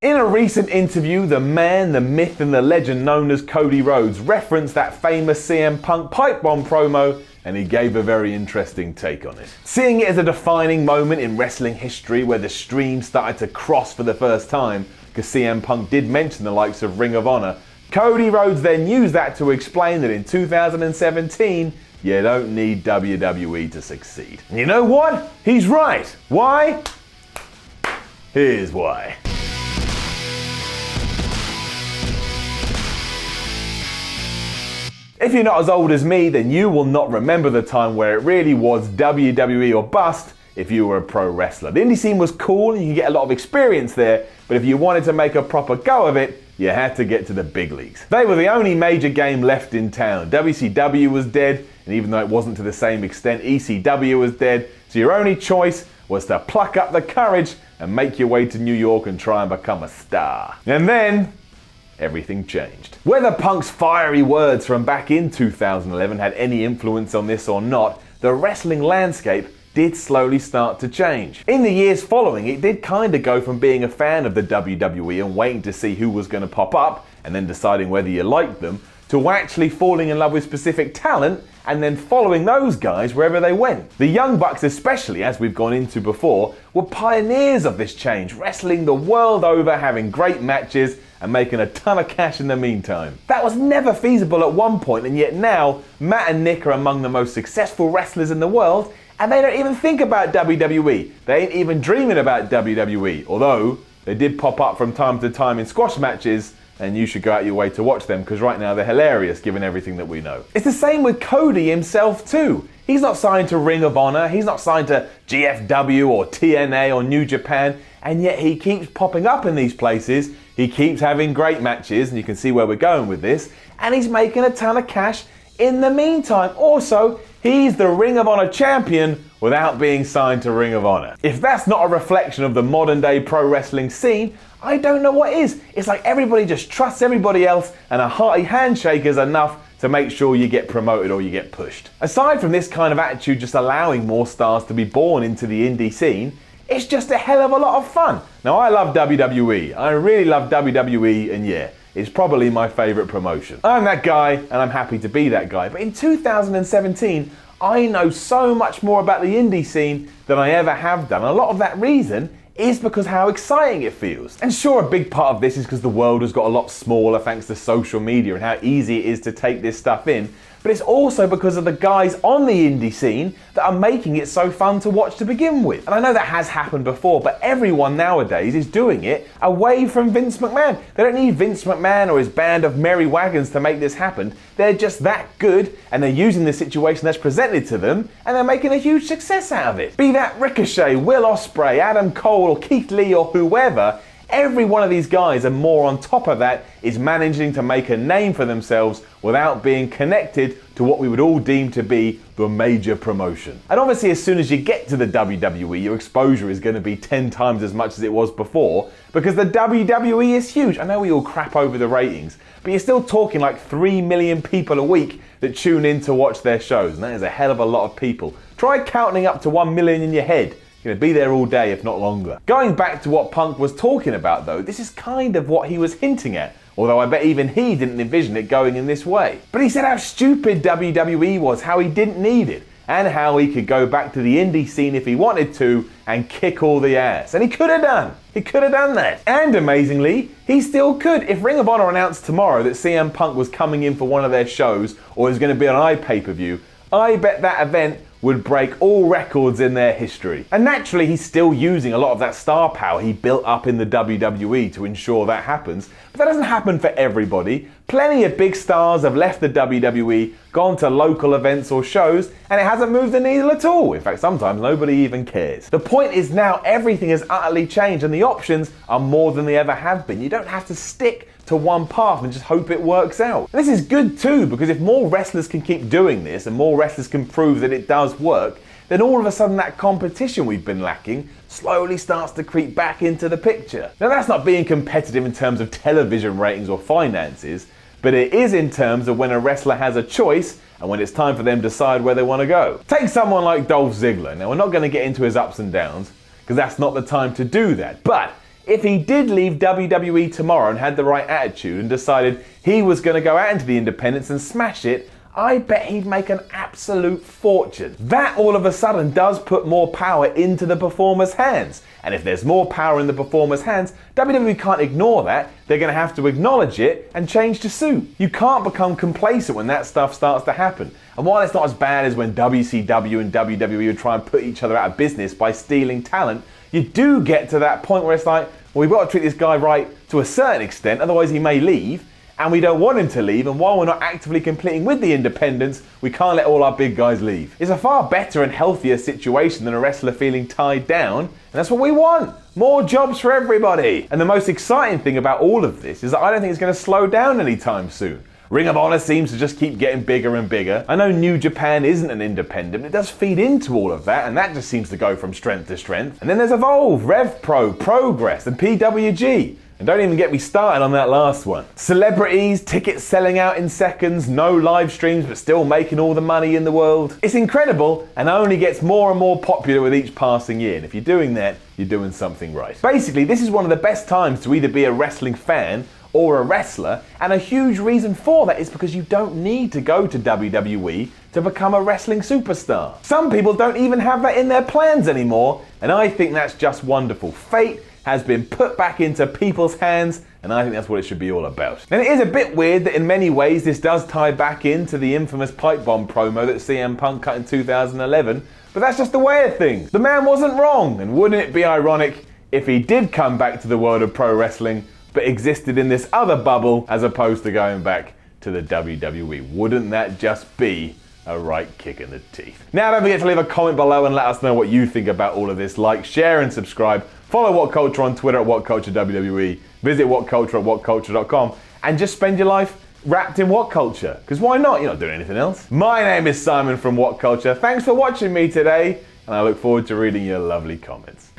In a recent interview, the man, the myth and the legend known as Cody Rhodes referenced that famous CM Punk Pipebomb promo, and he gave a very interesting take on it. Seeing it as a defining moment in wrestling history where the streams started to cross for the first time, because CM Punk did mention the likes of Ring of Honor, Cody Rhodes then used that to explain that in 2017, you don't need WWE to succeed. And you know what? He's right. Why? Here's why. If you're not as old as me, then you will not remember the time where it really was WWE or bust if you were a pro wrestler. The indie scene was cool and you could get a lot of experience there, but if you wanted to make a proper go of it, you had to get to the big leagues. They were the only major game left in town. WCW was dead, and even though it wasn't to the same extent, ECW was dead, so your only choice was to pluck up the courage and make your way to New York and try and become a star. And then, everything changed. Whether Punk's fiery words from back in 2011 had any influence on this or not, the wrestling landscape did slowly start to change. In the years following, it did kind of go from being a fan of the WWE and waiting to see who was going to pop up and then deciding whether you liked them, to actually falling in love with specific talent and then following those guys wherever they went. The Young Bucks especially, as we've gone into before, were pioneers of this change, wrestling the world over, having great matches and making a ton of cash in the meantime. That was never feasible at one point, and yet now Matt and Nick are among the most successful wrestlers in the world, and they don't even think about WWE. They ain't even dreaming about WWE, although they did pop up from time to time in squash matches, and you should go out your way to watch them, because right now they're hilarious given everything that we know. It's the same with Cody himself too. He's not signed to Ring of Honor, he's not signed to GFW or TNA or New Japan, and yet he keeps popping up in these places, he keeps having great matches, and you can see where we're going with this, and he's making a ton of cash in the meantime. Also, he's the Ring of Honor champion without being signed to Ring of Honor. If that's not a reflection of the modern day pro wrestling scene, I don't know what is. It's like everybody just trusts everybody else and a hearty handshake is enough to make sure you get promoted or you get pushed. Aside from this kind of attitude just allowing more stars to be born into the indie scene, it's just a hell of a lot of fun. Now I love WWE, I really love WWE, and yeah, it's probably my favourite promotion. I'm that guy and I'm happy to be that guy, but in 2017 I know so much more about the indie scene than I ever have done. A lot of that reason is because how exciting it feels. And sure, a big part of this is because the world has got a lot smaller thanks to social media and how easy it is to take this stuff in, but it's also because of the guys on the indie scene that are making it so fun to watch to begin with. And I know that has happened before, but everyone nowadays is doing it away from Vince McMahon. They don't need Vince McMahon or his band of merry wagons to make this happen. They're just that good, and they're using the situation that's presented to them, and they're making a huge success out of it. Be that Ricochet, Will Ospreay, Adam Cole, or Keith Lee, or whoever, every one of these guys, and more on top of that, is managing to make a name for themselves without being connected to what we would all deem to be the major promotion. And obviously as soon as you get to the WWE, your exposure is going to be 10 times as much as it was before, because the WWE is huge. I know we all crap over the ratings, but you're still talking like 3 million people a week that tune in to watch their shows, and that is a hell of a lot of people. Try counting up to 1 million in your head. You're going to be there all day, if not longer. Going back to what Punk was talking about though, this is kind of what he was hinting at, although I bet even he didn't envision it going in this way. But he said how stupid WWE was, how he didn't need it, and how he could go back to the indie scene if he wanted to and kick all the ass. And he could have done. He could have done that. And amazingly, he still could. If Ring of Honor announced tomorrow that CM Punk was coming in for one of their shows or is going to be on iPay-per-view, I bet that event would break all records in their history. And naturally, he's still using a lot of that star power he built up in the WWE to ensure that happens. But that doesn't happen for everybody. Plenty of big stars have left the WWE, gone to local events or shows, and it hasn't moved the needle at all. In fact, sometimes nobody even cares. The point is now everything has utterly changed and the options are more than they ever have been. You don't have to stick to one path and just hope it works out. And this is good too, because if more wrestlers can keep doing this and more wrestlers can prove that it does work, then all of a sudden that competition we've been lacking slowly starts to creep back into the picture. Now that's not being competitive in terms of television ratings or finances, but it is in terms of when a wrestler has a choice and when it's time for them to decide where they want to go. Take someone like Dolph Ziggler. Now we're not going to get into his ups and downs, because that's not the time to do that, but if he did leave WWE tomorrow and had the right attitude and decided he was going to go out into the independents and smash it, I bet he'd make an absolute fortune. That all of a sudden does put more power into the performer's hands. And if there's more power in the performer's hands, WWE can't ignore that. They're going to have to acknowledge it and change to suit. You can't become complacent when that stuff starts to happen. And while it's not as bad as when WCW and WWE would try and put each other out of business by stealing talent, you do get to that point where it's like, well, we've got to treat this guy right to a certain extent, otherwise he may leave. And we don't want him to leave, and while we're not actively competing with the independents, we can't let all our big guys leave. It's a far better and healthier situation than a wrestler feeling tied down, and that's what we want. More jobs for everybody. And the most exciting thing about all of this is that I don't think it's going to slow down anytime soon. Ring of Honor seems to just keep getting bigger and bigger. I know New Japan isn't an independent, but it does feed into all of that, and that just seems to go from strength to strength. And then there's Evolve, Rev Pro, Progress, and PWG. And don't even get me started on that last one. Celebrities, tickets selling out in seconds, no live streams but still making all the money in the world. It's incredible and only gets more and more popular with each passing year. And if you're doing that, you're doing something right. Basically, this is one of the best times to either be a wrestling fan or a wrestler, and a huge reason for that is because you don't need to go to WWE to become a wrestling superstar. Some people don't even have that in their plans anymore, and I think that's just wonderful. Fate has been put back into people's hands, and I think that's what it should be all about. And it is a bit weird that in many ways this does tie back into the infamous Pipebomb promo that CM Punk cut in 2011, but that's just the way of things. The man wasn't wrong, and wouldn't it be ironic if he did come back to the world of pro wrestling, but existed in this other bubble as opposed to going back to the WWE? Wouldn't that just be a right kick in the teeth? Now, don't forget to leave a comment below and let us know what you think about all of this. Like, share, and subscribe. Follow What Culture on Twitter at WhatCultureWWE. Visit WhatCulture at WhatCulture.com and just spend your life wrapped in What Culture. Because why not? You're not doing anything else. My name is Simon from What Culture. Thanks for watching me today, and I look forward to reading your lovely comments.